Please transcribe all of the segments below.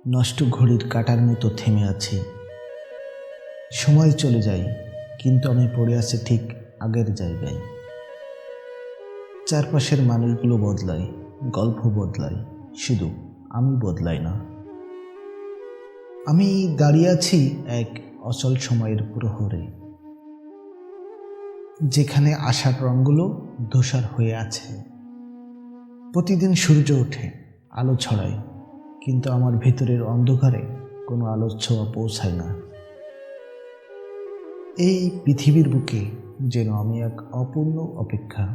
নষ্ট ঘড়ির কাঁটার মতো থেমে আছি। সময় চলে যায়, কিন্তু আমি পড়ে আছি ঠিক আগের জায়গায়। চারপাশের মানুষগুলো বদলায়, গল্প বদলায়, শুধু আমি বদলাই না। আমি দাঁড়িয়ে আছি এক অচল সময়ের প্রহরে, যেখানে আশার রঙগুলো ধূসর হয়ে আছে। প্রতিদিন সূর্য ওঠে, আলো ছড়ায়, কিন্তু আমার ভিতরের অন্ধকারে কোনো আলোর ছোঁয়া পৌঁছায় না। এই পৃথিবীর বুকে যেন আমি এক অপূর্ণ অপেক্ষা,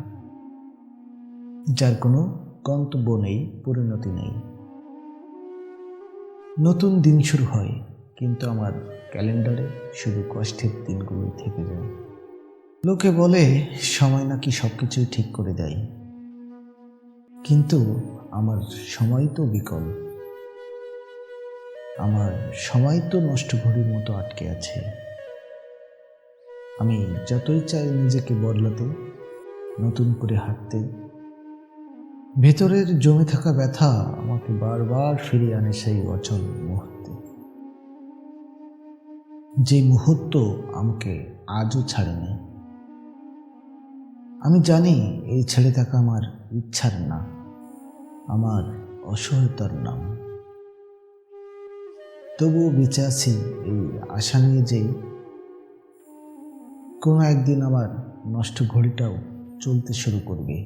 যার কোনো গন্তব্য নেই, পরিণতি নেই। নতুন দিন শুরু হয়, কিন্তু আমার ক্যালেন্ডারে শুধু কষ্টের দিনগুলোই থেকে যায়। লোকে বলে সময় নাকি সব কিছুই ঠিক করে দেয়, কিন্তু আমার সময় তো বিকল। আমার সময় তো নষ্ট ঘড়ির মতো আটকে আছে। আমি যতই চাই নিজেকে বদলাতে, নতুন করে হাঁটতে, ভেতরের জমে থাকা ব্যথা আমাকে বারবার ফিরিয়ে আনে সেই অচল মুহূর্তে, যে মুহূর্ত আমাকে আজও ছাড়েনি। আমি জানি এই ছেড়ে থাকা আমার ইচ্ছার না, আমার অসহায়তার নাম। তবুও বেঁচে আছি এই আশা নিয়ে যে কোনো একদিন আমার নষ্ট ঘড়িটাও চলতে শুরু করবে।